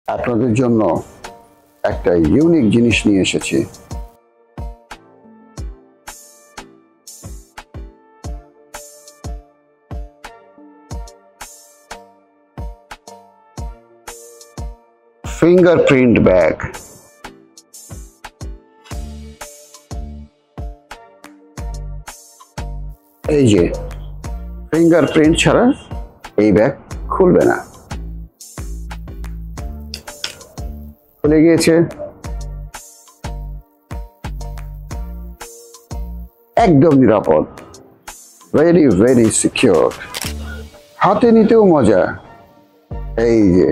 আপনাদের জন্য একটা ইউনিক জিনিস নিয়ে এসেছি। Fingerprint bag. এই যে ফিঙ্গারপ্রিন্ট ছাড়া এই ব্যাগ খুলবে না। খুলে গিয়েছে, একদম নিরাপদ, ভেরি ভেরি সিকিউর, হাতে নিতেও মজা। এই যে